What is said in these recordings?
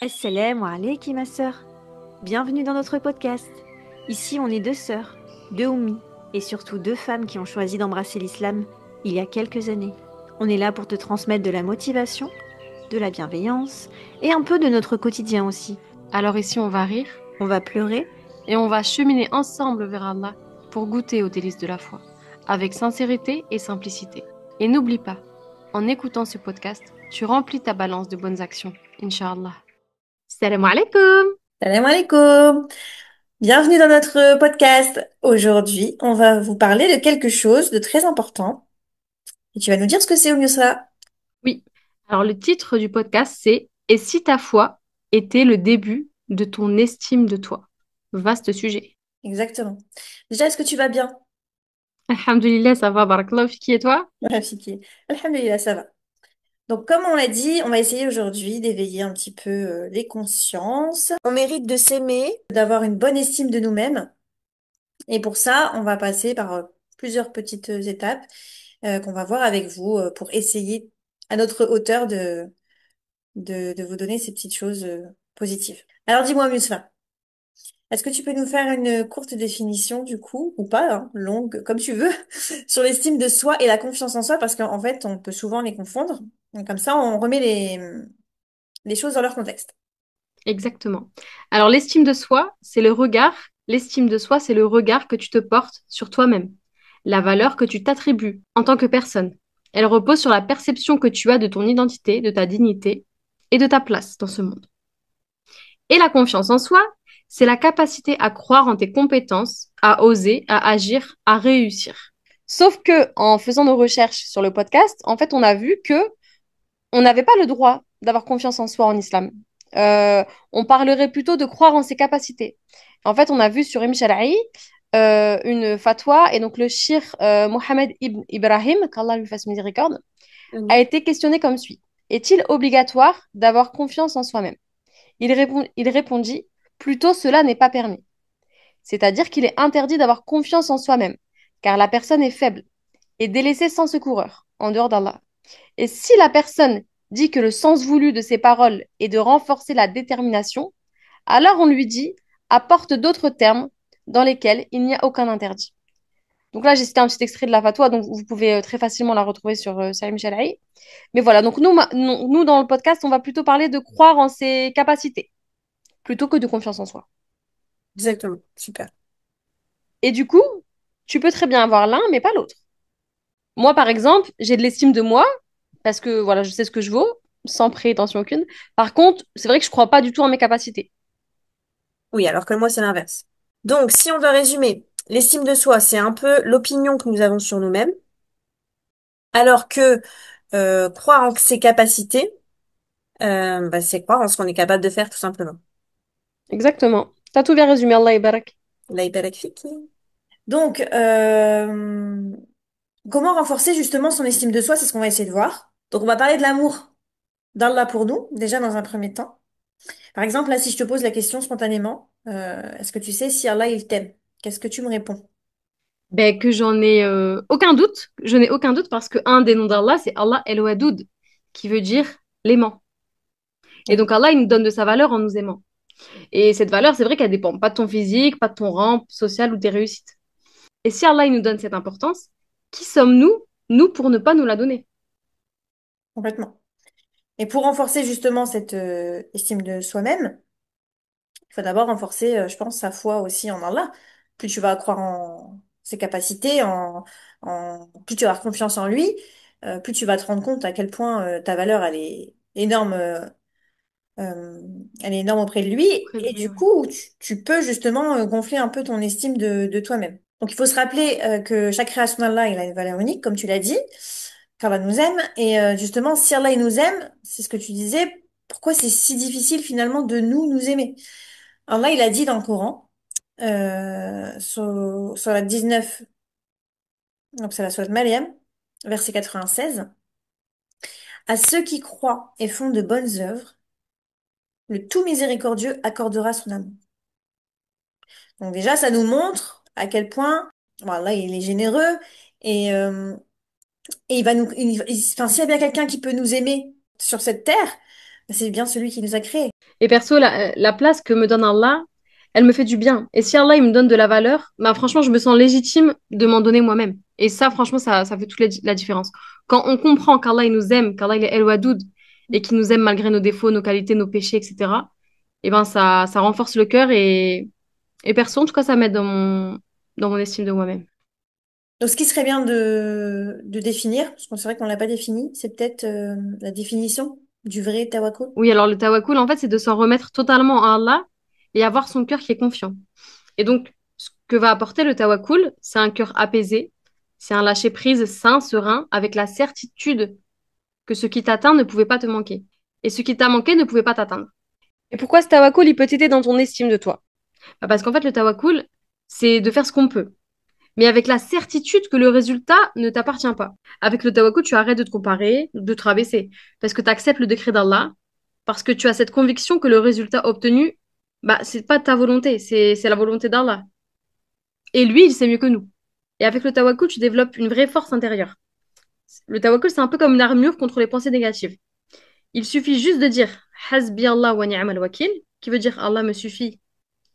Assalamu alaikum ma sœur. Bienvenue dans notre podcast. Ici, on est deux sœurs, deux Oummi, et surtout deux femmes qui ont choisi d'embrasser l'islam il y a quelques années. On est là pour te transmettre de la motivation, de la bienveillance et un peu de notre quotidien aussi. Alors ici, on va rire On va pleurer, et on va cheminer ensemble vers Allah pour goûter aux délices de la foi, avec sincérité et simplicité. Et n'oublie pas, en écoutant ce podcast, tu remplis ta balance de bonnes actions, Inch'Allah. Salam alaikum! Salam alaikum. Bienvenue dans notre podcast. Aujourd'hui, on va vous parler de quelque chose de très important. Et tu vas nous dire ce que c'est au mieux ça. Oui, alors le titre du podcast, c'est Et si ta foi était le début de ton estime de toi? Vaste sujet. Exactement. Déjà, est-ce que tu vas bien? Alhamdulillah, ça va, barakallahu fiki et toi? Rafiki. Alhamdulillah, ça va. Donc, comme on l'a dit, on va essayer aujourd'hui d'éveiller un petit peu les consciences. On mérite de s'aimer, d'avoir une bonne estime de nous-mêmes. Et pour ça, on va passer par plusieurs petites étapes qu'on va voir avec vous pour essayer à notre hauteur de vous donner ces petites choses positives. Alors dis-moi, Musfa, est-ce que tu peux nous faire une courte définition du coup, ou pas, hein, longue, comme tu veux, sur l'estime de soi et la confiance en soi, parce qu'en fait, on peut souvent les confondre. Donc, comme ça, on remet les choses dans leur contexte. Exactement. Alors, l'estime de soi, c'est le regard. L'estime de soi, c'est le regard que tu te portes sur toi-même, la valeur que tu t'attribues en tant que personne. Elle repose sur la perception que tu as de ton identité, de ta dignité et de ta place dans ce monde. Et la confiance en soi, c'est la capacité à croire en tes compétences, à oser, à agir, à réussir. Sauf que, en faisant nos recherches sur le podcast, en fait, on a vu que on n'avait pas le droit d'avoir confiance en soi en islam. Euh, on parlerait plutôt de croire en ses capacités. En fait, on a vu sur Imshara'i une fatwa, et donc le shir Mohamed ibn Ibrahim, qu'Allah lui fasse miséricorde, a Mhm. été questionné comme suit. Est-il obligatoire d'avoir confiance en soi-même? Il répondit, plutôt cela n'est pas permis. C'est-à-dire qu'il est interdit d'avoir confiance en soi-même, car la personne est faible et délaissée sans secoureur, en dehors d'Allah. Et si la personne dit que le sens voulu de ses paroles est de renforcer la détermination, alors on lui dit apporte d'autres termes dans lesquels il n'y a aucun interdit. Donc là, j'ai cité un petit extrait de la fatwa, donc vous pouvez très facilement la retrouver sur Salim Shalai. Mais voilà, donc nous, dans le podcast, on va plutôt parler de croire en ses capacités, plutôt que de confiance en soi. Exactement, super. Et du coup, tu peux très bien avoir l'un, mais pas l'autre. Moi, par exemple, j'ai de l'estime de moi, parce que voilà, je sais ce que je vaux, sans prétention aucune. Par contre, c'est vrai que je crois pas du tout en mes capacités. Oui, alors que moi, c'est l'inverse. Donc, si on doit résumer, l'estime de soi, c'est un peu l'opinion que nous avons sur nous-mêmes, alors que croire en ses capacités, bah, c'est croire en ce qu'on est capable de faire, tout simplement. Exactement. T'as tout bien résumé, Allah barak. La hyperactivité. Donc, comment renforcer justement son estime de soi, c'est ce qu'on va essayer de voir. Donc, on va parler de l'amour d'Allah pour nous, déjà dans un premier temps. Par exemple, là, si je te pose la question spontanément, est-ce que tu sais si Allah, il t'aime? Qu'est-ce que tu me réponds? Ben, que j'en ai aucun doute. Je n'ai aucun doute parce que un des noms d'Allah, c'est Allah El Wadoud, qui veut dire l'aimant. Et donc Allah, il nous donne de sa valeur en nous aimant. Et cette valeur, c'est vrai qu'elle dépend pas de ton physique, pas de ton rang social ou des réussites. Et si Allah, il nous donne cette importance, qui sommes-nous, nous, pour ne pas nous la donner? Complètement. Et pour renforcer justement cette estime de soi-même, il faut d'abord renforcer, je pense, sa foi aussi en Allah. Plus tu vas croire en ses capacités, plus tu vas avoir confiance en lui, plus tu vas te rendre compte à quel point ta valeur, euh, elle est énorme auprès de lui. Auprès de Et lui, du ouais. coup, tu peux justement gonfler un peu ton estime de toi-même. Donc, il faut se rappeler que chaque création d'Allah, il a une valeur unique, comme tu l'as dit, qu'Allah nous aime. Et justement, si Allah, il nous aime, c'est ce que tu disais, pourquoi c'est si difficile finalement de nous aimer? Allah, il a dit dans le Coran, sur la 19, donc c'est la sourate Maryam, verset 96, à ceux qui croient et font de bonnes œuvres, le tout miséricordieux accordera son amour. Donc déjà, ça nous montre à quel point, voilà, il est généreux et, et il va enfin, s'il y a bien quelqu'un qui peut nous aimer sur cette terre, c'est bien celui qui nous a créés. Et perso, la place que me donne Allah, elle me fait du bien. Et si Allah, il me donne de la valeur, bah franchement, je me sens légitime de m'en donner moi-même. Et ça, franchement, ça fait toute la différence. Quand on comprend qu'Allah, il nous aime, qu'Allah, il est El Wadoud, et qu'il nous aime malgré nos défauts, nos qualités, nos péchés, etc., et ben ça renforce le cœur et perso, en tout cas, ça m'aide dans mon estime de moi-même. Donc, ce qui serait bien de définir, parce qu'on c'est vrai qu'on l'a pas défini, c'est peut-être la définition du vrai tawakkul. Oui, alors le tawakkul, en fait, c'est de s'en remettre totalement à Allah et avoir son cœur qui est confiant. Et donc, ce que va apporter le tawakkul, c'est un cœur apaisé, c'est un lâcher-prise sain, serein, avec la certitude que ce qui t'atteint ne pouvait pas te manquer. Et ce qui t'a manqué ne pouvait pas t'atteindre. Et pourquoi ce tawakkul, il peut t'aider dans ton estime de toi? Bah, parce qu'en fait, le tawakkul, c'est de faire ce qu'on peut, mais avec la certitude que le résultat ne t'appartient pas. Avec le tawakkul, tu arrêtes de te comparer, de te rabaisser, parce que tu acceptes le décret d'Allah, parce que tu as cette conviction que le résultat obtenu, bah, c'est pas ta volonté, c'est la volonté d'Allah. Et lui, il sait mieux que nous. Et avec le tawakkul, tu développes une vraie force intérieure. Le tawakkul, c'est un peu comme une armure contre les pensées négatives. Il suffit juste de dire Hasbi Allah wa ni'mal wakil, qui veut dire Allah me suffit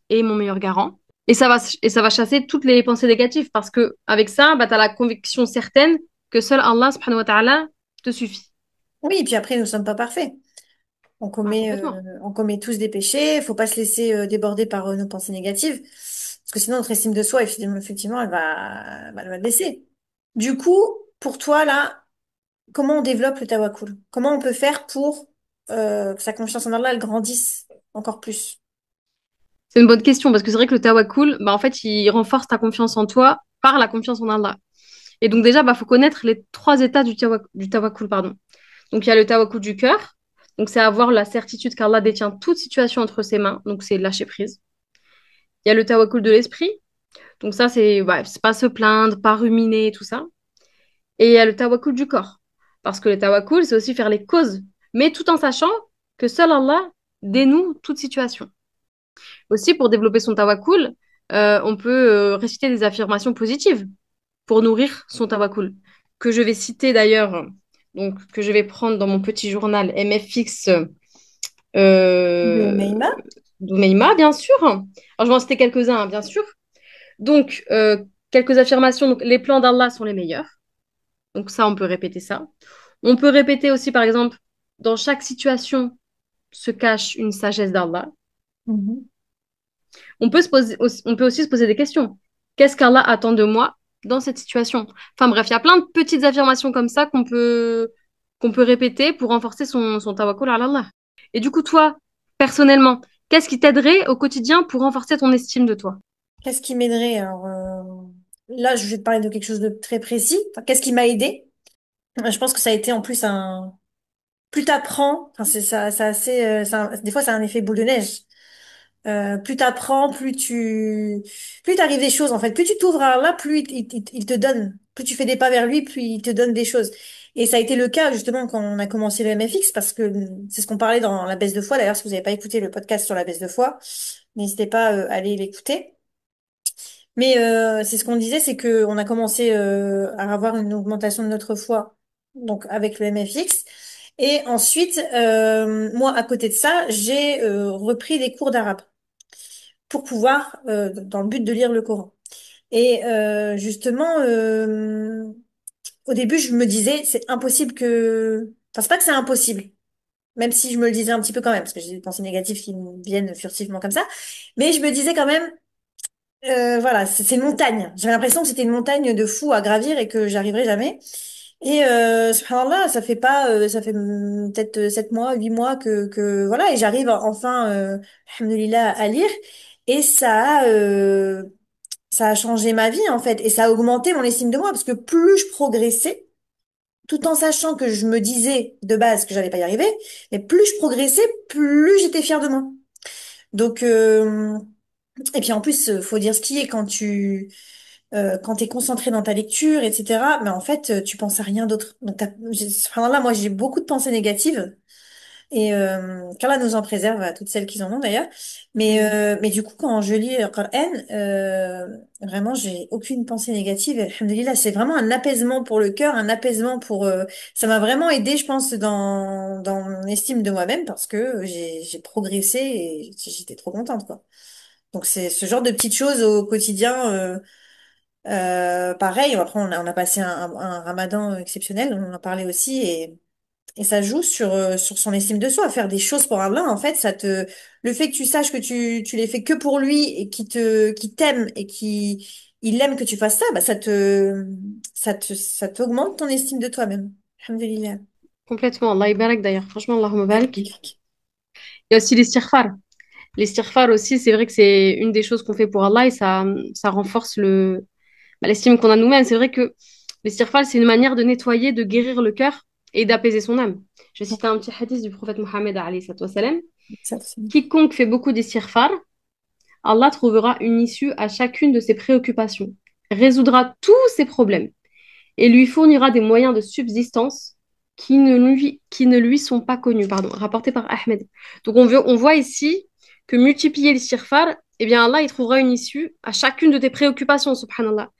et mon meilleur garant. Et ça va chasser toutes les pensées négatives parce que avec ça, bah, tu as la conviction certaine que seul Allah subhanahu wa ta'ala te suffit. Oui, et puis après, nous sommes pas parfaits. Ah, complètement. On commet tous des péchés. Il faut pas se laisser déborder par nos pensées négatives, parce que sinon notre estime de soi, effectivement, elle va baisser. Du coup, pour toi là, comment on développe le tawakkul? Comment on peut faire pour que sa confiance en Allah elle grandisse encore plus? C'est une bonne question parce que c'est vrai que le tawakkul, bah, en fait, il renforce ta confiance en toi par la confiance en Allah. Et donc déjà, bah, faut connaître les trois états du tawakkul, pardon. Donc il y a le tawakkul du cœur. Donc c'est avoir la certitude qu'Allah détient toute situation entre ses mains. Donc c'est lâcher prise. Il y a le tawakkul de l'esprit. Donc ça, c'est pas se plaindre, pas ruminer, tout ça. Et il y a le tawakkul du corps. Parce que le tawakkul, c'est aussi faire les causes, mais tout en sachant que seul Allah dénoue toute situation. Aussi, pour développer son tawakkul, on peut réciter des affirmations positives pour nourrir son tawakkul, que je vais citer d'ailleurs, donc que je vais prendre dans mon petit journal MFX De euh, Meïma? d'Oumeima, bien sûr. Alors, je vais en citer quelques-uns, hein, bien sûr. Donc, quelques affirmations. Donc, les plans d'Allah sont les meilleurs. Donc, ça, on peut répéter ça. On peut répéter aussi, par exemple, dans chaque situation se cache une sagesse d'Allah. Mhm. On peut aussi se poser des questions. Qu'est-ce qu'Allah attend de moi dans cette situation? Enfin bref, il y a plein de petites affirmations comme ça qu'on peut répéter pour renforcer son tawakkul à Allah. Et du coup, toi, personnellement, qu'est-ce qui t'aiderait au quotidien pour renforcer ton estime de toi? Qu'est-ce qui m'aiderait? Alors là, je vais te parler de quelque chose de très précis. Enfin, qu'est-ce qui m'a aidé? Je pense que ça a été en plus un plus t'apprends, enfin c'est ça, c'est assez, des fois c'est un effet boule de neige. Plus t'apprends, plus t'arrives des choses en fait. Plus tu t'ouvres à Allah, plus il te donne. Plus tu fais des pas vers lui, plus il te donne des choses. Et ça a été le cas justement quand on a commencé le MFX parce que c'est ce qu'on parlait dans la baisse de foi. D'ailleurs, si vous n'avez pas écouté le podcast sur la baisse de foi, n'hésitez pas à aller l'écouter. Mais c'est ce qu'on disait, c'est que on a commencé à avoir une augmentation de notre foi, donc avec le MFX. Et ensuite, moi, à côté de ça, j'ai repris des cours d'arabe pour pouvoir, dans le but de lire le Coran. Et justement, au début, je me disais, c'est impossible que... Enfin, c'est pas que c'est impossible, même si je me le disais un petit peu quand même, parce que j'ai des pensées négatives qui me viennent furtivement comme ça. Mais je me disais quand même, voilà, c'est une montagne. J'avais l'impression que c'était une montagne de fou à gravir et que j'arriverais jamais. Et subhanallah, ça fait peut-être 7 mois, 8 mois voilà, et j'arrive enfin, alhamdoulilah, à lire. Et ça a changé ma vie en fait, et ça a augmenté mon estime de moi parce que plus je progressais, tout en sachant que je me disais de base que j'allais pas y arriver, mais plus je progressais, plus j'étais fière de moi. Donc et puis en plus, faut dire ce qui est quand t'es concentré dans ta lecture, etc. Mais en fait, tu penses à rien d'autre. Donc, subhanallah, moi, j'ai beaucoup de pensées négatives. Et qu'Allah nous en préserve à toutes celles qui en ont d'ailleurs. Mais du coup, quand je lis le Coran, vraiment, j'ai aucune pensée négative. Et alhamdoulilah, c'est vraiment un apaisement pour le cœur, un apaisement pour. Ça m'a vraiment aidé, je pense, dans mon estime de moi-même parce que j'ai progressé et j'étais trop contente, quoi. Donc c'est ce genre de petites choses au quotidien. Pareil, après on a passé un ramadan exceptionnel, on en a parlé aussi, et ça joue sur son estime de soi. Faire des choses pour Allah, en fait, le fait que tu saches que tu les fais que pour lui et qui t'aime et il aime que tu fasses ça, bah ça t'augmente ton estime de toi-même. Alhamdulillah. Complètement. Allah barak d'ailleurs. Franchement, Allahumma barak. Magnifique. Il y a aussi l'istighfar. L'istighfar aussi, c'est vrai que c'est une des choses qu'on fait pour Allah et ça renforce l'estime qu'on a de nous-mêmes. C'est vrai que l'istighfar, c'est une manière de nettoyer, de guérir le cœur et d'apaiser son âme. Je vais citer un petit hadith du prophète Mohammed alayhi salam. Ça, c'est- Quiconque fait beaucoup d'istighfar, Allah trouvera une issue à chacune de ses préoccupations, résoudra tous ses problèmes et lui fournira des moyens de subsistance qui ne lui sont pas connus, pardon, rapporté par Ahmed. Donc on voit ici que multiplier l'istighfar, eh bien Allah il trouvera une issue à chacune de tes préoccupations, subhanallah.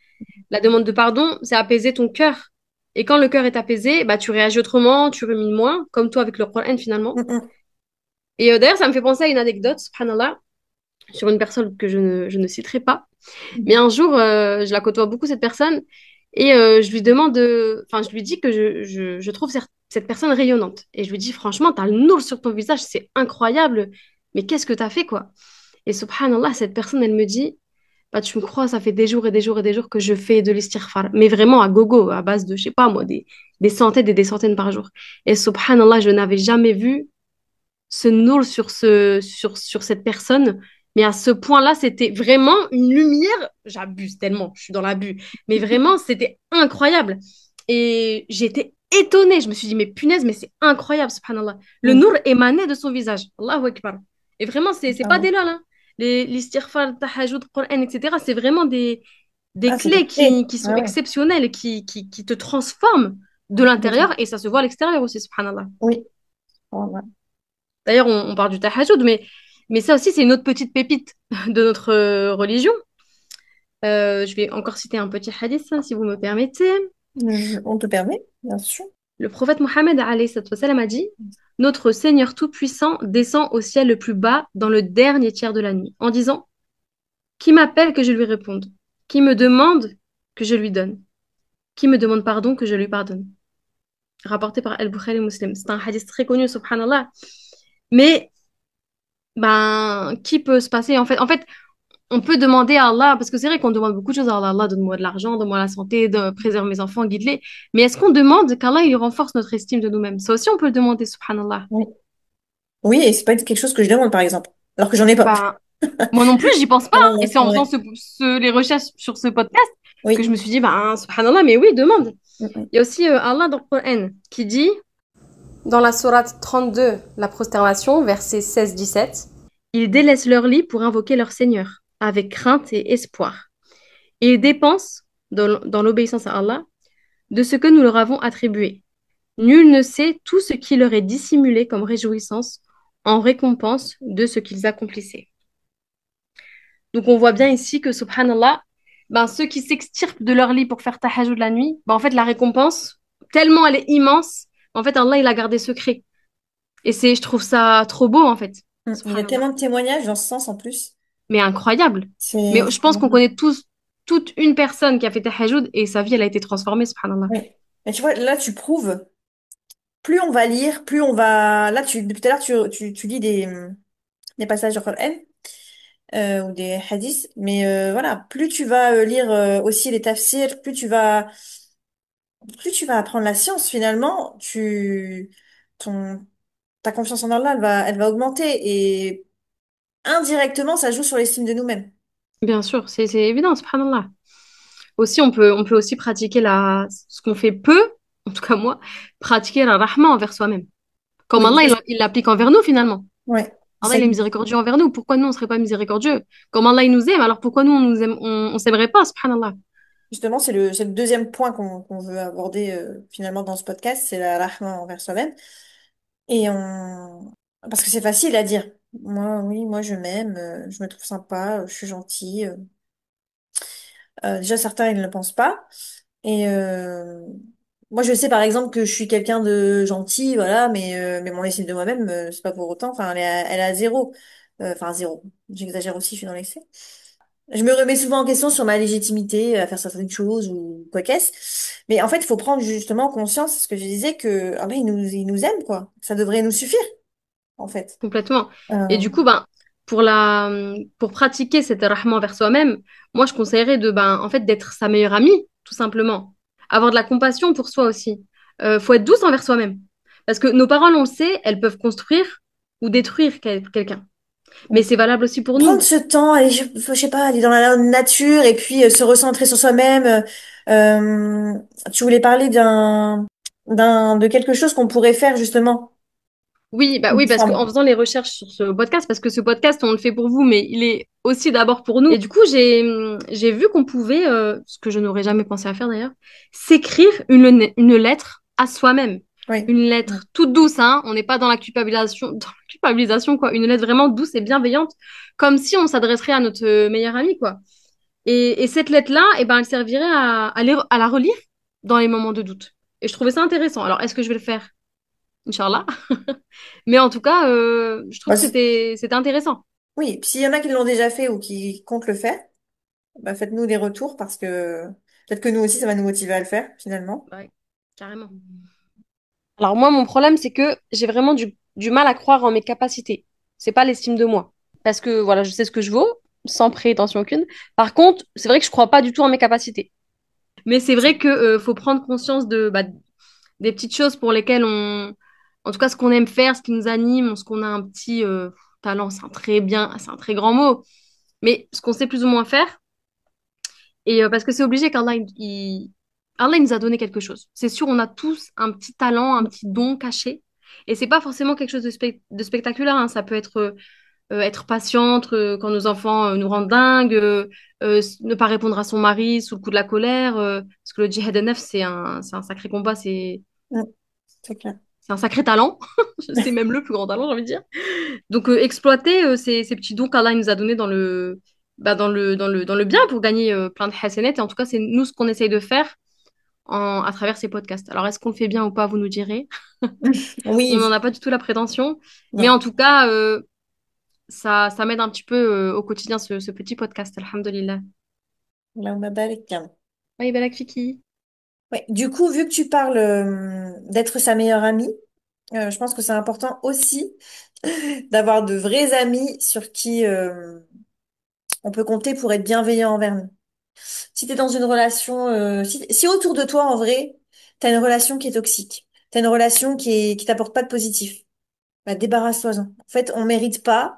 La demande de pardon, c'est apaiser ton cœur. Et quand le cœur est apaisé, bah, tu réagis autrement, tu rumines moins, comme toi avec le Coran finalement. Mm. Et d'ailleurs, ça me fait penser à une anecdote, subhanallah, sur une personne que je ne citerai pas. Mais un jour, je la côtoie beaucoup, cette personne, et je lui demande, enfin, je lui dis que je trouve cette personne rayonnante. Et je lui dis, franchement, t'as le nour sur ton visage, c'est incroyable, mais qu'est-ce que t'as fait, quoi? Et subhanallah, cette personne, elle me dit, bah, tu me crois, ça fait des jours et des jours et des jours que je fais de l'istighfar, mais vraiment à gogo, à base de, je sais pas moi, des centaines et des centaines par jour. Et subhanallah, je n'avais jamais vu ce nour sur cette personne. Mais à ce point-là, c'était vraiment une lumière. J'abuse tellement, je suis dans l'abus. Mais vraiment, c'était incroyable. Et j'étais étonnée. Je me suis dit, mais punaise, mais c'est incroyable, subhanallah. Le Mm. nour émanait de son visage. Allahu Akbar. Et vraiment, c'est pas Ah, des lol, hein. L'istighfar, tahajjud, Qur'an, etc., c'est vraiment des ah, c'est des clés clés. qui sont Ah ouais. exceptionnelles et qui te transforment de Complètement. l'intérieur et ça se voit à l'extérieur aussi, subhanallah. Oui. Ah, ouais. D'ailleurs, on parle du tahajjud, mais ça aussi, c'est une autre petite pépite de notre religion. Je vais encore citer un petit hadith, hein, si vous me permettez. On te permet, bien sûr. Le prophète Mohammed alayhi salam a dit, notre Seigneur Tout-Puissant descend au ciel le plus bas dans le dernier tiers de la nuit, en disant, qui m'appelle que je lui réponde, qui me demande que je lui donne, qui me demande pardon que je lui pardonne. Rapporté par Al-Bukhari et Muslim. C'est un hadith très connu, subhanallah. Mais, ben, qui peut se passer en fait, on peut demander à Allah, parce que c'est vrai qu'on demande beaucoup de choses à Allah. Allah, donne-moi de l'argent, donne-moi la santé, préserve mes enfants, guide-les. Mais est-ce qu'on demande qu'Allah il renforce notre estime de nous-mêmes? Ça aussi, on peut le demander, subhanallah. Oui. Oui, et c'est pas quelque chose que je demande, par exemple. Alors que j'en ai pas. Ben, moi non plus, j'y pense pas, hein. Et Subhanallah. c'est en faisant Ouais. les recherches sur ce podcast que je Oui. me suis dit, ben, subhanallah, mais oui, demande. Mm. Il y a aussi Allah dans le Coran qui dit, dans la sourate 32, la prosternation, versets 16-17, ils délaissent leur lit pour invoquer leur Seigneur, avec crainte et espoir. Et ils dépensent, dans l'obéissance à Allah, de ce que nous leur avons attribué. Nul ne sait tout ce qui leur est dissimulé comme réjouissance en récompense de ce qu'ils accomplissaient. Donc on voit bien ici que, subhanallah, ben, ceux qui s'extirpent de leur lit pour faire tahajjud la nuit, ben, en fait, la récompense, tellement elle est immense, en fait, Allah, il a gardé secret. Et je trouve ça trop beau, en fait. Il y a Subhanallah. tellement de témoignages dans ce sens en plus. Mais incroyable. Mais C'est je pense qu'on connaît tous toute une personne qui a fait tahajjud et sa vie, elle a été transformée, subhanallah. Oui. Mais tu vois, là, tu prouves, plus on va lire, plus on va. Là, depuis tout à l'heure, tu lis des passages du Coran ou des hadiths, mais voilà, plus tu vas lire aussi les tafsirs, plus tu vas apprendre la science, finalement, ton, ta confiance en Allah, elle va augmenter et indirectement, ça joue sur l'estime de nous-mêmes. Bien sûr, c'est évident, subhanallah. Aussi, on peut aussi pratiquer ce qu'on fait peu, en tout cas moi, pratiquer la rahma envers soi-même. Comme Oui, Allah, il l'applique envers nous, finalement. ouais. Allah, il est miséricordieux envers nous. Pourquoi nous, on ne serait pas miséricordieux? Comme Allah, il nous aime, alors pourquoi nous, on s'aimerait pas, subhanallah? Justement, c'est le deuxième point qu'on veut aborder finalement dans ce podcast, c'est la rahma envers soi-même. Et on... Parce que c'est facile à dire. Moi, oui, moi je m'aime, je me trouve sympa, je suis gentille. Déjà, certains, ils ne le pensent pas. Et moi, je sais par exemple que je suis quelqu'un de gentil, voilà, mais mon estime de moi-même, c'est pas pour autant. Enfin, elle est à zéro. Enfin, zéro. J'exagère aussi, je suis dans l'excès. Je me remets souvent en question sur ma légitimité à faire certaines choses ou quoi qu'est-ce. Mais en fait, il faut prendre justement conscience, c'est ce que je disais, que ah ben, il nous aime, quoi. Ça devrait nous suffire, en fait. Complètement. Et Euh, du coup, ben, pour pratiquer cet rahma envers soi-même, moi, je conseillerais en fait, d'être sa meilleure amie, tout simplement. Avoir de la compassion pour soi aussi. Faut être douce envers soi-même. Parce que nos paroles, on le sait, elles peuvent construire ou détruire quelqu'un. Mais c'est valable aussi pour Prendre nous. ce temps, aller, je sais pas, aller dans la nature et puis se recentrer sur soi-même. Euh, Tu voulais parler de quelque chose qu'on pourrait faire justement. Oui, bah Il oui, me parce qu'en semble. faisant les recherches sur ce podcast, parce que ce podcast, on le fait pour vous, mais il est aussi d'abord pour nous. Et du coup, j'ai vu qu'on pouvait, ce que je n'aurais jamais pensé à faire d'ailleurs, s'écrire une lettre à soi-même. Oui. Une Oui. lettre toute douce, hein. On n'est pas dans la culpabilisation, quoi. Une lettre vraiment douce et bienveillante, comme si on s'adresserait à notre meilleur ami, quoi. Et cette lettre-là, eh ben, elle servirait à la relire dans les moments de doute. Et je trouvais ça intéressant. Alors, est-ce que je vais le faire? Inch'Allah. Mais en tout cas, je trouve Bah, que c'était intéressant. oui. Puis s'il y en a qui l'ont déjà fait ou qui comptent le faire, bah, faites-nous des retours parce que peut-être que nous aussi, ça va nous motiver à le faire finalement. Ouais, carrément. Alors moi, mon problème, c'est que j'ai vraiment du mal à croire en mes capacités. C'est pas l'estime de moi. Parce que voilà, je sais ce que je vaux, sans prétention aucune. Par contre, c'est vrai que je crois pas du tout en mes capacités. Mais c'est vrai que faut prendre conscience des petites choses pour lesquelles en tout cas, ce qu'on aime faire, ce qui nous anime, ce qu'on a un petit talent, c'est un très grand mot. Mais ce qu'on sait plus ou moins faire, et parce que c'est obligé qu'Allah Allah il nous a donné quelque chose. C'est sûr, on a tous un petit talent, un petit don caché. Et c'est pas forcément quelque chose de spectaculaire, hein. Ça peut être patiente quand nos enfants nous rendent dingues, ne pas répondre à son mari sous le coup de la colère. Parce que le djihad de neuf, c'est un sacré combat, Mm, c'est clair. c'est un sacré talent. C'est même le plus grand talent, j'ai envie de dire. Donc, exploiter ces petits dons qu'Allah il nous a donnés dans le bien pour gagner plein de hasanat. Et en tout cas, c'est nous ce qu'on essaye de faire à travers ces podcasts. Alors, est-ce qu'on le fait bien ou pas, vous nous direz. On n'en Oui. a pas du tout la prétention. Mais en Non. tout cas, ça m'aide un petit peu au quotidien, ce petit podcast. Alhamdulillah. Allahumma barik. Bye, Balak Fiki. Ouais. Du coup, vu que tu parles d'être sa meilleure amie, je pense que c'est important aussi d'avoir de vrais amis sur qui on peut compter pour être bienveillant envers nous. Si tu es dans une relation, si autour de toi, en vrai, tu as une relation qui est toxique, tu as une relation qui t'apporte pas de positif, bah, débarrasse-toi-en. En fait, on mérite pas,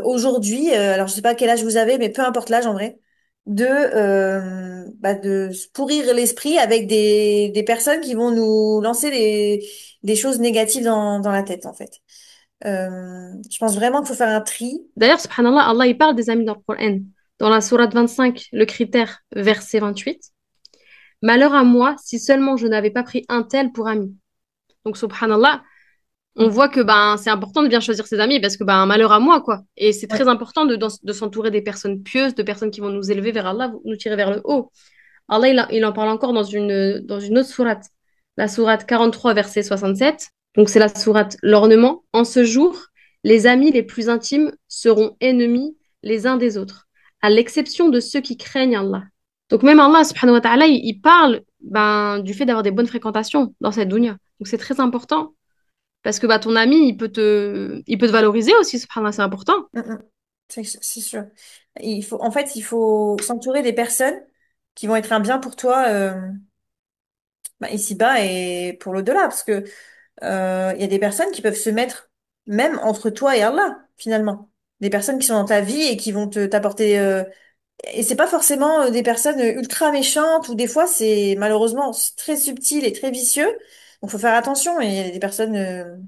aujourd'hui, alors je sais pas quel âge vous avez, mais peu importe l'âge en vrai, de se pourrir l'esprit avec des personnes qui vont nous lancer des choses négatives dans la tête, en fait. Je pense vraiment qu'il faut faire un tri. D'ailleurs, subhanallah, Allah il parle des amis dans le Coran. Dans la sourate 25, le critère verset 28. Malheur à moi si seulement je n'avais pas pris un tel pour ami. Donc, subhanallah, on voit que c'est important de bien choisir ses amis parce que malheur à moi, quoi. Et c'est très Ouais. important de s'entourer des personnes pieuses, de personnes qui vont nous élever vers Allah, nous tirer vers le haut. Allah, il en parle encore dans une autre sourate, la sourate 43, verset 67. Donc, c'est la sourate L'ornement. En ce jour, les amis les plus intimes seront ennemis les uns des autres, à l'exception de ceux qui craignent Allah. Donc, même Allah, subhanahu wa ta'ala, il parle du fait d'avoir des bonnes fréquentations dans cette dunya. Donc, c'est très important parce que ton ami, il peut te valoriser aussi, subhanallah, c'est important. Mm, mm. C'est sûr. En fait, il faut s'entourer des personnes qui vont être un bien pour toi, ici-bas et pour l'au-delà, parce que il y a des personnes qui peuvent se mettre même entre toi et Allah, finalement. Des personnes qui sont dans ta vie et qui vont te t'apporter. Et c'est pas forcément des personnes ultra méchantes ou des fois c'est malheureusement très subtil et très vicieux. Donc faut faire attention. Et il y a des personnes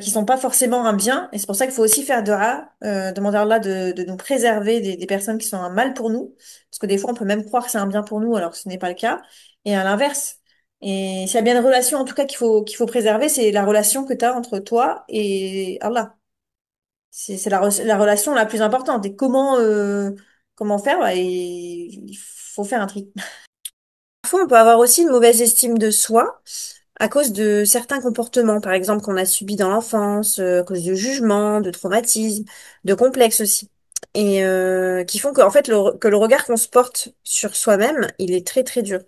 qui sont pas forcément un bien. Et c'est pour ça qu'il faut aussi faire dua, demander à Allah de nous préserver des personnes qui sont un mal pour nous. Parce que des fois, on peut même croire que c'est un bien pour nous alors que ce n'est pas le cas. Et à l'inverse. Et s'il y a bien une relation, en tout cas, qu'il faut préserver, c'est la relation que tu as entre toi et Allah. C'est la relation la plus importante. Et comment faire? Bah, il faut faire un tri. Parfois, on peut avoir aussi une mauvaise estime de soi à cause de certains comportements, par exemple, qu'on a subis dans l'enfance, à cause de jugements, de traumatismes, de complexes aussi. Et qui font que, en fait, que le regard qu'on se porte sur soi-même, il est très, très dur.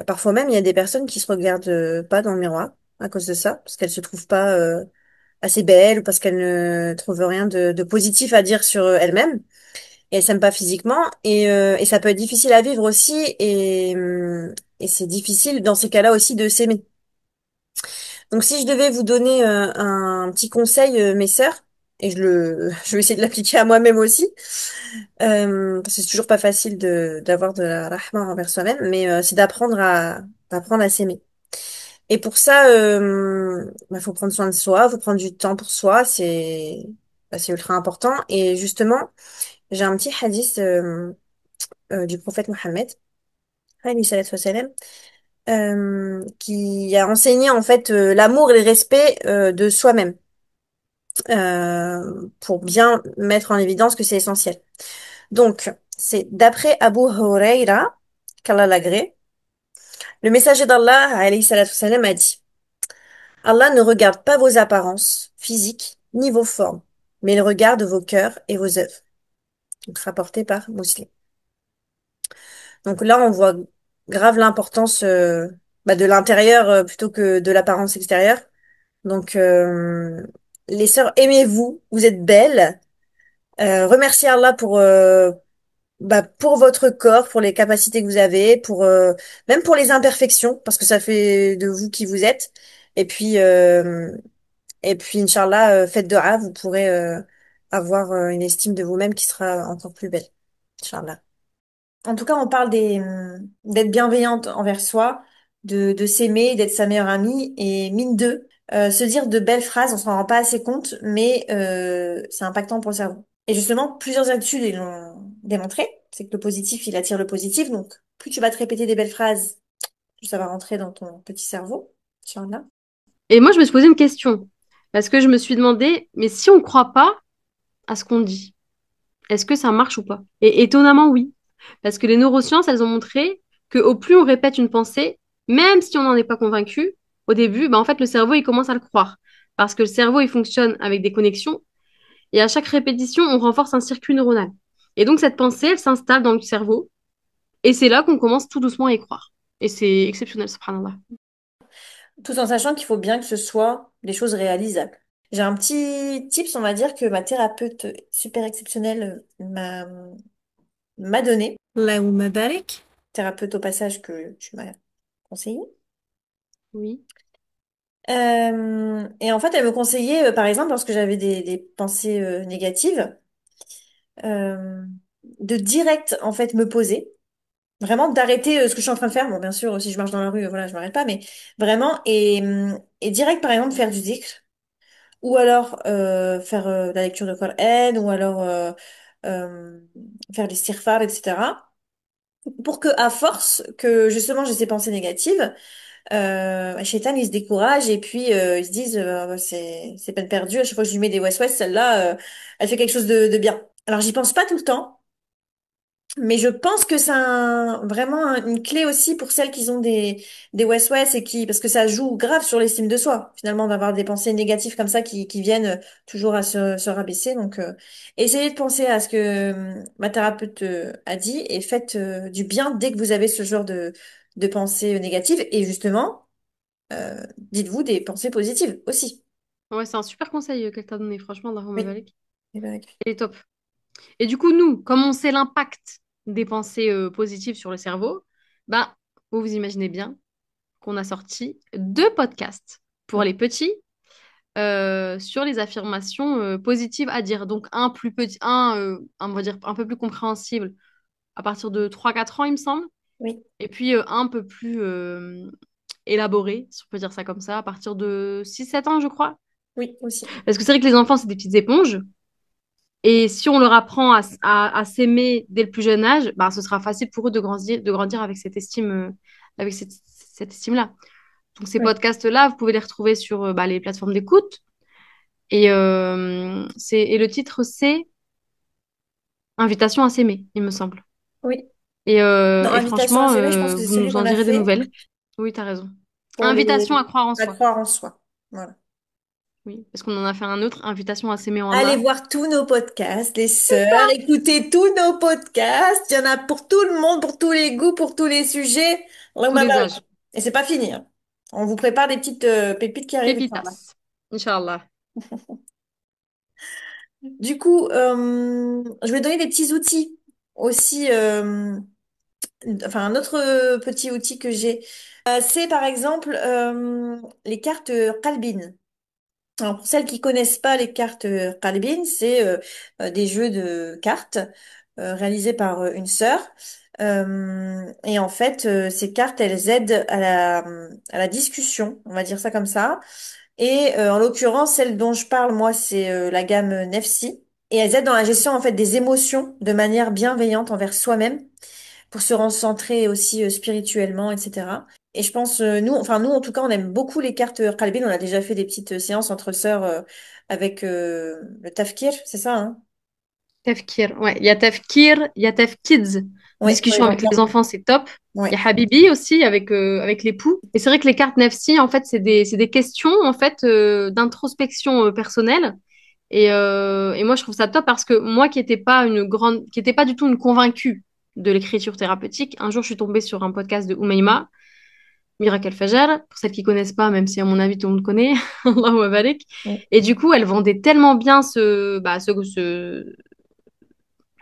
Parfois même, il y a des personnes qui se regardent pas dans le miroir à cause de ça, parce qu'elles se trouvent pas assez belles ou parce qu'elles ne trouvent rien de positif à dire sur elles-mêmes et elles s'aiment pas physiquement et ça peut être difficile à vivre aussi et c'est difficile dans ces cas-là aussi de s'aimer. Donc si je devais vous donner un petit conseil, mes sœurs, et je vais essayer de l'appliquer à moi-même aussi, parce que c'est toujours pas facile d'avoir de la rahma envers soi-même, mais c'est d'apprendre à s'aimer. Et pour ça, faut prendre soin de soi, faut prendre du temps pour soi, c'est ultra important. Et justement, j'ai un petit hadith du prophète Mohammed, alayhi salatu wassalam, qui a enseigné en fait l'amour et le respect de soi-même, pour bien mettre en évidence que c'est essentiel. Donc, c'est d'après Abu Huraira, qu'Allah l'agrée, le messager d'Allah, alayhi salatu wassalam, a dit: Allah ne regarde pas vos apparences physiques ni vos formes, mais il regarde vos cœurs et vos œuvres. Donc, rapporté par Muslim. Donc là, on voit grave l'importance de l'intérieur plutôt que de l'apparence extérieure. Donc, les sœurs, aimez-vous, vous êtes belles. Remerciez Allah pour votre corps, pour les capacités que vous avez, même pour les imperfections, parce que ça fait de vous qui vous êtes. Et puis, Inch'Allah, faites dua, vous pourrez avoir une estime de vous-même qui sera encore plus belle. Inch'Allah. En tout cas, on parle d'être bienveillante envers soi, de s'aimer, d'être sa meilleure amie, et mine de, se dire de belles phrases, on s'en rend pas assez compte, mais c'est impactant pour le cerveau. Et justement, plusieurs études ils l'ont démontré, c'est que le positif, il attire le positif, donc plus tu vas te répéter des belles phrases, plus ça va rentrer dans ton petit cerveau. Inch'Allah. Et moi, je me suis posé une question. Parce que je me suis demandé, mais si on ne croit pas à ce qu'on dit, est-ce que ça marche ou pas? Et étonnamment, oui. Parce que les neurosciences, elles ont montré que au plus on répète une pensée, même si on n'en est pas convaincu, au début, en fait, le cerveau, il commence à le croire. Parce que le cerveau, il fonctionne avec des connexions. Et à chaque répétition, on renforce un circuit neuronal. Et donc, cette pensée, elle s'installe dans le cerveau. Et c'est là qu'on commence tout doucement à y croire. Et c'est exceptionnel, subhanallah. Tout en sachant qu'il faut bien que ce soit des choses réalisables. J'ai un petit tips, on va dire, que ma thérapeute super exceptionnelle m'a donné. Allahumma barik. Thérapeute au passage que tu m'as conseillé. Oui. Et en fait, elle me conseillait, par exemple, lorsque j'avais des pensées négatives, euh, de direct, en fait, me poser. Vraiment d'arrêter ce que je suis en train de faire. Bon, bien sûr, si je marche dans la rue, voilà, je m'arrête pas, mais vraiment, et direct, par exemple, faire du dhikr. Ou alors faire la lecture de Coran, ou alors euh, faire des istighfar, etc. Pour que, à force que justement j'ai ces pensées négatives, Shaitan il se décourage et puis ils se disent c'est peine perdue. À chaque fois que je lui mets des west celle-là, elle fait quelque chose de bien. Alors j'y pense pas tout le temps. Mais je pense que c'est vraiment une clé aussi pour celles qui ont des West et parce que ça joue grave sur l'estime de soi, finalement, d'avoir des pensées négatives comme ça qui viennent toujours à se rabaisser. Donc, essayez de penser à ce que ma thérapeute a dit et faites du bien dès que vous avez ce genre de pensées négatives. Et justement, dites-vous des pensées positives aussi. Ouais, c'est un super conseil qu'elle t'a donné, franchement, Allahumma Oui. barik. Eh ben, Il est top. Et du coup, nous, comme on sait l'impact des pensées positives sur le cerveau, vous imaginez bien qu'on a sorti 2 podcasts pour les petits sur les affirmations positives à dire. Donc, un plus petit, on va dire, un peu plus compréhensible à partir de 3 4 ans, il me semble. oui, Et puis, un peu plus élaboré, si on peut dire ça comme ça, à partir de 6 7 ans, je crois. oui, aussi. Parce que c'est vrai que les enfants, c'est des petites éponges. Et si on leur apprend à s'aimer dès le plus jeune âge, ce sera facile pour eux de grandir avec cette estime, avec cette, cette estime-là. Donc ces Oui. podcasts-là, vous pouvez les retrouver sur les plateformes d'écoute. Et le titre, c'est Invitation à s'aimer, il me semble. Oui. Et, Non, et invitation à franchement, s'aimer, je pense que c'est vous celui nous en qu'on a direz des fait nouvelles. Oui, t'as raison. pour Invitation à les croire en à soi. croire en soi. Voilà. Oui, parce qu'on en a fait un autre, Invitation à s'aimer en Allez Allah. voir tous nos podcasts, les sœurs, écoutez tous nos podcasts. Il y en a pour tout le monde, pour tous les goûts, pour tous les sujets. Tous Allahumma les barik. âges. Et c'est pas fini, hein. On vous prépare des petites pépites qui arrivent, Inch'Allah. Pépitas. Inch'Allah. Du coup, je vais donner des petits outils aussi. Enfin, un autre petit outil que j'ai, c'est par exemple les cartes Qalbin. Alors, pour celles qui connaissent pas les cartes Qalbin, c'est des jeux de cartes réalisés par une sœur. Et en fait, ces cartes, elles aident à la discussion, on va dire ça comme ça. Et en l'occurrence, celle dont je parle, moi, c'est la gamme Nefsi. Et elles aident dans la gestion en fait des émotions de manière bienveillante envers soi-même pour se recentrer aussi spirituellement, etc. Et je pense, nous en tout cas, on aime beaucoup les cartes Qalbin. On a déjà fait des petites séances entre sœurs avec le Tafkir, c'est ça, hein? Tafkir. Ouais, il y a Tafkir, il y a Tafkids. Oui, pour Discussion les avec les enfants. enfants, c'est top. Il y Ouais. a Habibi aussi avec l'époux. Et c'est vrai que les cartes Nefsi, en fait, c'est des questions en fait d'introspection personnelle. Et moi, je trouve ça top parce que moi, qui était pas du tout une convaincue de l'écriture thérapeutique, un jour, je suis tombée sur un podcast de Oumaima, Miracle Fajr, pour celles qui connaissent pas, même si à mon avis tout le monde connaît, Allahu barik. Mm. Et du coup, elle vendait tellement bien ce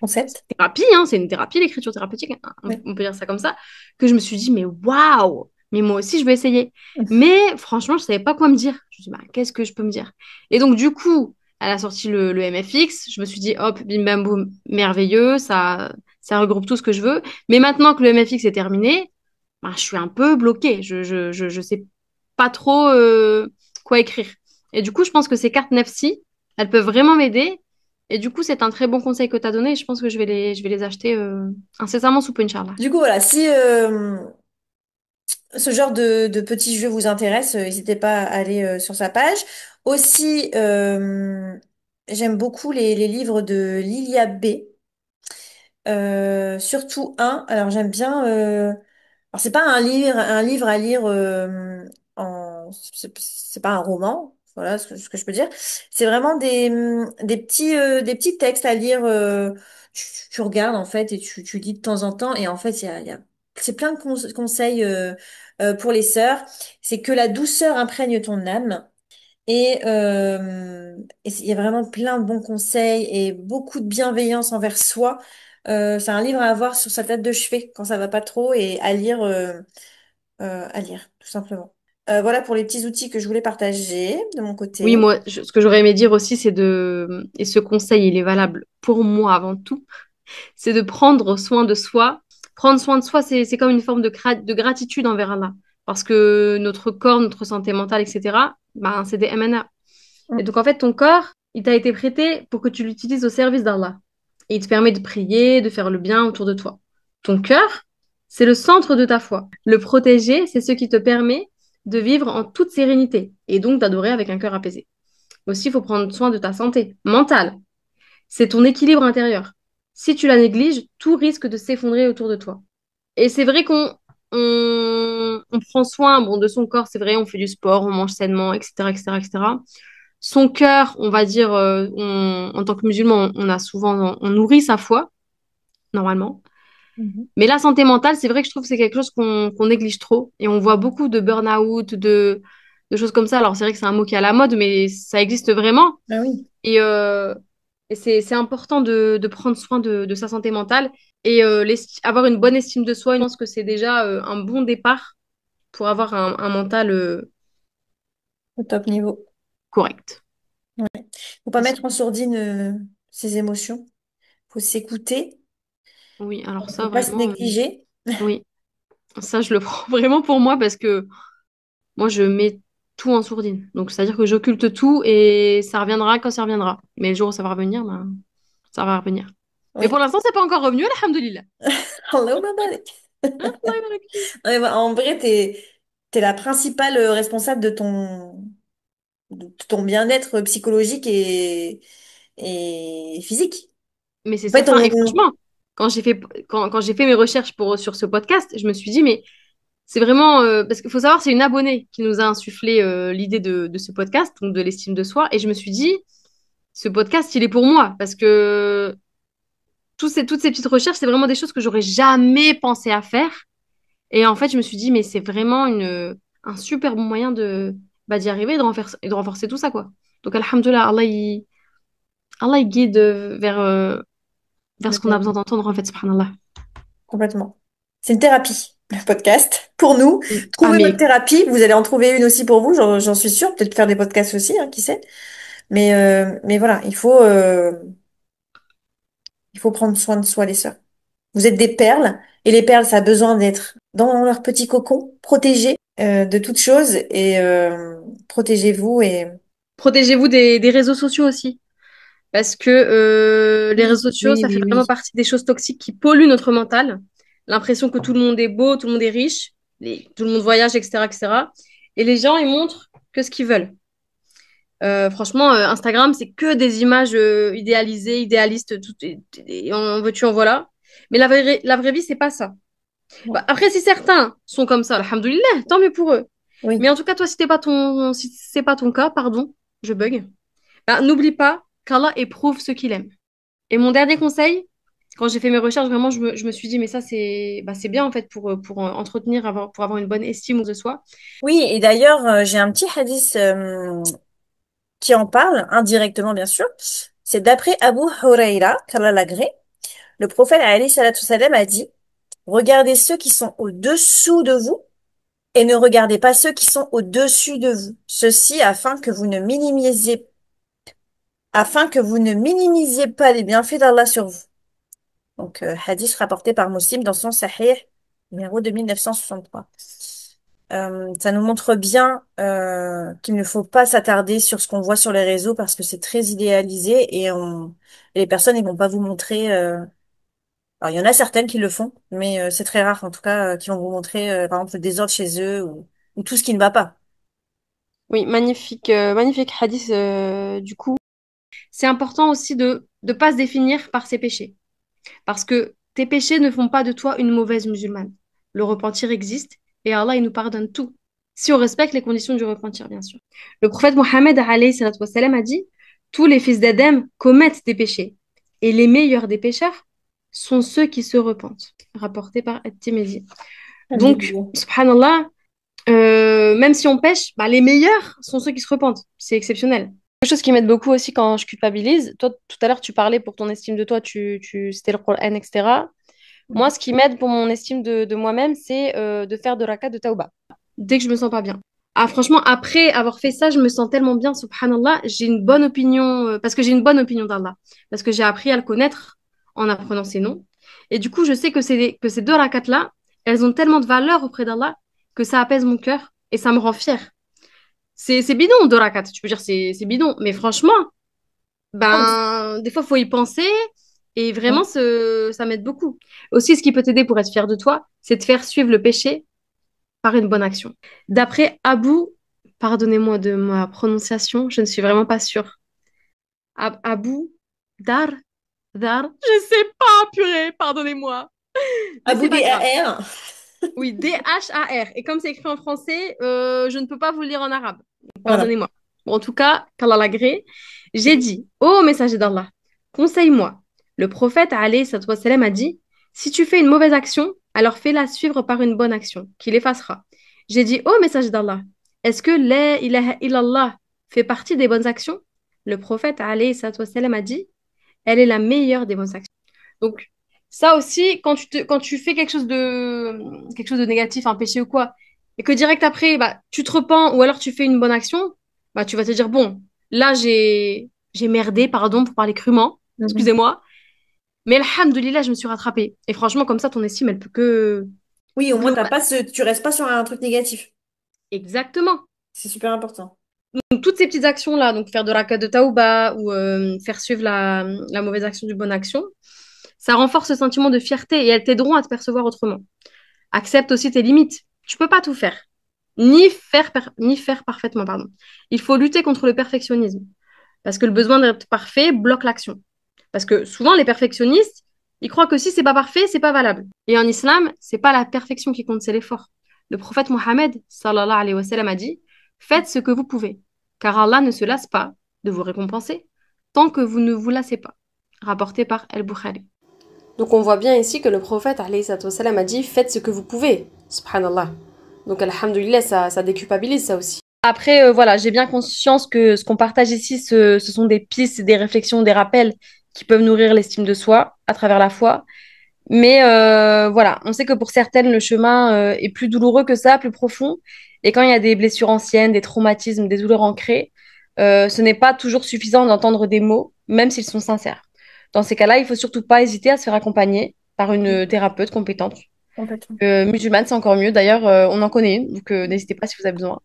Concept. thérapie, hein, c'est une thérapie, l'écriture thérapeutique, hein, on, Oui. on peut dire ça comme ça, que je me suis dit, mais waouh, mais moi aussi, je vais essayer. Mais franchement, je savais pas quoi me dire. Je me suis dit, bah, qu'est-ce que je peux me dire? Et donc, du coup, elle a sorti le MFX, je me suis dit, hop, bim bam boum, merveilleux, ça regroupe tout ce que je veux. Mais maintenant que le MFX est terminé, bah, je suis un peu bloquée. Je sais pas trop quoi écrire. Et du coup, je pense que ces cartes Nefsi, elles peuvent vraiment m'aider. Et du coup, c'est un très bon conseil que tu as donné. Et je pense que je vais les acheter incessamment sous peu, Inch'Allah. Du coup, voilà, si ce genre de petits jeux vous intéresse, n'hésitez pas à aller sur sa page. Aussi, j'aime beaucoup les livres de Lilia B. Surtout un. Alors j'aime bien. Alors c'est pas un livre à lire c'est pas un roman. Voilà ce que je peux dire. C'est vraiment des petits textes à lire. Tu regardes en fait et tu lis de temps en temps. Et en fait c'est plein de conseils pour les sœurs. C'est que la douceur imprègne ton âme. Il y a vraiment plein de bons conseils et beaucoup de bienveillance envers soi. C'est un livre à avoir sur sa tête de chevet quand ça va pas trop et à lire, tout simplement. Voilà pour les petits outils que je voulais partager de mon Oui, côté. moi, ce que j'aurais aimé dire aussi, et ce conseil, il est valable pour moi avant tout, c'est de prendre soin de soi. Prendre soin de soi, c'est comme une forme de gratitude envers Allah. Parce que notre corps, notre santé mentale, etc., ben, c'est des MNA. Et Mm. donc, en fait, ton corps, il t'a été prêté pour que tu l'utilises au service d'Allah. Et il te permet de prier, de faire le bien autour de toi. Ton cœur, c'est le centre de ta foi. Le protéger, c'est ce qui te permet de vivre en toute sérénité et donc d'adorer avec un cœur apaisé. Aussi, il faut prendre soin de ta santé mentale. C'est ton équilibre intérieur. Si tu la négliges, tout risque de s'effondrer autour de toi. Et c'est vrai qu'on prend soin bon, de son corps, c'est vrai, on fait du sport, on mange sainement, etc., etc., etc. Son cœur, on va dire, en tant que musulman, on nourrit sa foi, normalement. Mhm. Mais la santé mentale, c'est vrai que je trouve que c'est quelque chose qu'on néglige trop. Et on voit beaucoup de burn-out, de choses comme ça. Alors, c'est vrai que c'est un mot qui est à la mode, mais ça existe vraiment. Ah oui. Et c'est important de prendre soin de sa santé mentale. Et avoir une bonne estime de soi, je pense que c'est déjà un bon départ pour avoir un mental Au top niveau. correct. Faut pas mettre en sourdine ses émotions. Faut s'écouter. Oui, alors Faut ça, pas se vraiment, négliger. oui. Ça, je le prends vraiment pour moi parce que moi, je mets tout en sourdine. Donc, c'est-à-dire que j'occulte tout et ça reviendra quand ça reviendra. Mais le jour où ça va revenir, ben, ça va revenir. Mais Oui. pour l'instant, c'est pas encore revenu, alhamdoulilah. Allahumma barik. Hein, Allah yabarak fik. Ouais, bah, en vrai, t'es la principale responsable de ton bien-être psychologique et physique. Mais c'est En fait, certain. Et franchement, quand j'ai fait mes recherches sur ce podcast, je me suis dit, mais c'est vraiment parce qu'il faut savoir, c'est une abonnée qui nous a insufflé l'idée de ce podcast, donc de l'estime de soi. Et je me suis dit, ce podcast, il est pour moi parce que toutes ces petites recherches, c'est vraiment des choses que j'aurais jamais pensé à faire. Et en fait, je me suis dit, mais c'est vraiment un super bon moyen d'y arriver et de renforcer tout ça, quoi. Donc, alhamdoulilah, Allah, il guide vers ce qu'on a besoin d'entendre, en fait, subhanallah. Complètement. C'est une thérapie, le podcast. Pour nous, Ah, trouvez votre thérapie. Vous allez en trouver une aussi pour vous, j'en suis sûre. Peut-être faire des podcasts aussi, hein, qui sait. Mais voilà, il faut prendre soin de soi, les sœurs. Vous êtes des perles, et les perles, ça a besoin d'être dans leur petit cocon, protégées de toutes choses, et protégez-vous et protégez-vous des réseaux sociaux aussi. Parce que les oui, réseaux sociaux, oui, ça fait oui, vraiment oui. partie des choses toxiques qui polluent notre mental. L'impression que tout le monde est beau, tout le monde est riche, tout le monde voyage, etc., etc. Et les gens, ils montrent que ce qu'ils veulent. Franchement, Instagram, c'est que des images idéalisées, idéalistes, et en veux-tu, en voilà. Mais la vraie vie, c'est pas ça. Bah, après, si certains sont comme ça, alhamdoulilah, tant mieux pour eux. Oui. Mais en tout cas, toi, si c'est pas ton cas, pardon, je bug. Bah, n'oublie pas qu'Allah éprouve ceux qu'il aime. Et mon dernier conseil, quand j'ai fait mes recherches, vraiment, je me suis dit, mais ça, c'est bien en fait pour entretenir, pour avoir une bonne estime de soi. Oui, et d'ailleurs, j'ai un petit hadith qui en parle, indirectement bien sûr. C'est d'après Abu Huraira, qu'Allah l'agrée. Le prophète alayhi salatu salam a dit, regardez ceux qui sont au-dessous de vous et ne regardez pas ceux qui sont au-dessus de vous. Ceci afin que vous ne minimisiez pas les bienfaits d'Allah sur vous. Donc, hadith rapporté par Muslim dans son Sahih, numéro 2963. Ça nous montre bien qu'il ne faut pas s'attarder sur ce qu'on voit sur les réseaux parce que c'est très idéalisé et les personnes ils vont pas vous montrer. Alors il y en a certaines qui le font, mais c'est très rare en tout cas qui vont vous montrer par exemple le désordre chez eux ou tout ce qui ne va pas. Oui, magnifique hadith du coup. C'est important aussi de ne pas se définir par ses péchés. Parce que tes péchés ne font pas de toi une mauvaise musulmane. Le repentir existe et Allah, il nous pardonne tout. Si on respecte les conditions du repentir, bien sûr. Le prophète Mohammed alayhi salatu wassalam, a dit, tous les fils d'Adam commettent des péchés et les meilleurs des pécheurs sont ceux qui se repentent. Rapporté par At-Tirmidhi. Donc, Alhamdulillah. subhanallah, même si on pêche, bah, les meilleurs sont ceux qui se repentent. C'est exceptionnel. Quelque chose qui m'aide beaucoup aussi quand je culpabilise. Toi, tout à l'heure, tu parlais pour ton estime de toi, c'était le Coran, etc. Moi, ce qui m'aide pour mon estime de moi-même, c'est de faire de rakat de tauba. Dès que je me sens pas bien. Ah, franchement, après avoir fait ça, je me sens tellement bien, subhanallah. J'ai une bonne opinion, parce que j'ai une bonne opinion d'Allah. Parce que j'ai appris à le connaître en apprenant ses noms. Et du coup, je sais que que ces deux rakats-là, elles ont tellement de valeur auprès d'Allah que ça apaise mon cœur et ça me rend fière. C'est bidon, deux rakats. Tu peux dire c'est bidon. Mais franchement, Ah, ben, des fois, il faut y penser. Et vraiment, ouais. ça m'aide beaucoup. Aussi, ce qui peut t'aider pour être fier de toi, c'est de faire suivre le péché par une bonne action. D'après Abou, pardonnez-moi de ma prononciation, je ne suis vraiment pas sûre. Abou Dar, je sais pas, purée, pardonnez-moi. Mais Abu c'est pas grave. DAR. Oui, Dhar. Et comme c'est écrit en français, je ne peux pas vous le lire en arabe. Voilà. Pardonnez-moi. Bon, en tout cas, qu'Allah l'agrée, j'ai dit, ô messager d'Allah, conseille-moi. Le prophète, alayhi salatu wassalam, a dit, si tu fais une mauvaise action, alors fais-la suivre par une bonne action, qui l'effacera. J'ai dit, ô messager d'Allah, est-ce que la ilaha illallah fait partie des bonnes actions? Le prophète, alayhi salatu wassalam, a dit, elle est la meilleure des bonnes actions. Donc, ça aussi, quand tu fais quelque chose de négatif, un péché ou quoi, et que direct après, bah, tu te repens ou alors tu fais une bonne action, bah, tu vas te dire, bon, là, j'ai merdé, pardon pour parler crûment, Mhm. excusez-moi, mais alhamdoulilah, je me suis rattrapée. Et franchement, comme ça, ton estime, elle peut Oui, au moins que t'as pas tu restes pas sur un truc négatif. exactement. C'est super important. Donc, toutes ces petites actions-là, donc faire de rakat de taouba ou faire suivre la mauvaise action du bonne action, ça renforce ce sentiment de fierté et elles t'aideront à te percevoir autrement. Accepte aussi tes limites. Tu peux pas tout faire. ni faire parfaitement, pardon. Il faut lutter contre le perfectionnisme. Parce que le besoin d'être parfait bloque l'action. Parce que souvent, les perfectionnistes, ils croient que si c'est pas parfait, c'est pas valable. Et en islam, c'est pas la perfection qui compte, c'est l'effort. Le prophète Mohammed, sallallahu alayhi wa sallam, a dit, faites ce que vous pouvez, car Allah ne se lasse pas de vous récompenser tant que vous ne vous lassez pas. Rapporté par Al-Bukhari. Donc on voit bien ici que le prophète alayhi salatu wassalam, a dit faites ce que vous pouvez, subhanallah. Donc alhamdoulilah, ça déculpabilise ça aussi. Après, voilà, j'ai bien conscience que ce qu'on partage ici, ce sont des pistes, des réflexions, des rappels qui peuvent nourrir l'estime de soi à travers la foi. Mais voilà, on sait que pour certaines, le chemin est plus douloureux que ça, plus profond. Et quand il y a des blessures anciennes, des traumatismes, des douleurs ancrées, ce n'est pas toujours suffisant d'entendre des mots, même s'ils sont sincères. Dans ces cas-là, il faut surtout pas hésiter à se faire accompagner par une thérapeute compétente. Complètement. Musulmane, c'est encore mieux. D'ailleurs, on en connaît une, donc n'hésitez pas si vous avez besoin.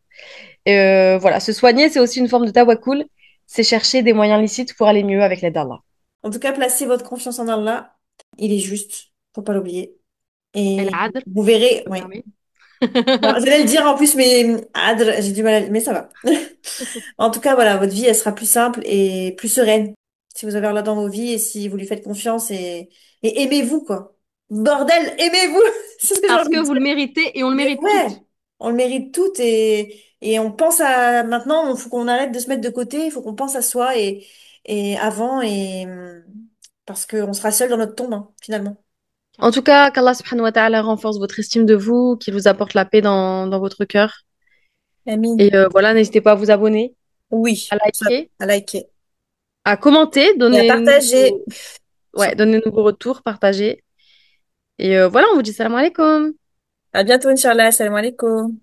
Et voilà, se soigner, c'est aussi une forme de tawakkul. C'est chercher des moyens licites pour aller mieux avec l'aide d'Allah. En tout cas, placez votre confiance en Allah. Il est juste, faut pas l'oublier. Et El-Adl, vous verrez, je me oui. permets. Non, j'allais le dire en plus, mais Adr, j'ai du mal mais ça va. En tout cas, voilà, votre vie, elle sera plus simple et plus sereine. Si vous avez Allah dans vos vies et si vous lui faites confiance et aimez-vous, quoi. Bordel, aimez-vous! C'est ce que j'ai Parce envie que de vous dire. le méritez et on le Mais mérite ouais, toutes. on le mérite toutes et on pense à maintenant, il faut qu'on arrête de se mettre de côté, il faut qu'on pense à soi et avant parce qu'on sera seul dans notre tombe, hein, finalement. En tout cas, qu'Allah subhanahu wa ta'ala renforce votre estime de vous, qu'il vous apporte la paix dans votre cœur. Et Amine. voilà, n'hésitez pas à vous abonner, à Oui, ça, liker, à liker. à commenter, Et à partager. donnez-nous vos retours, partagez. Et voilà, on vous dit salam alaikum. À bientôt, Inch'Allah. Salam alaikum.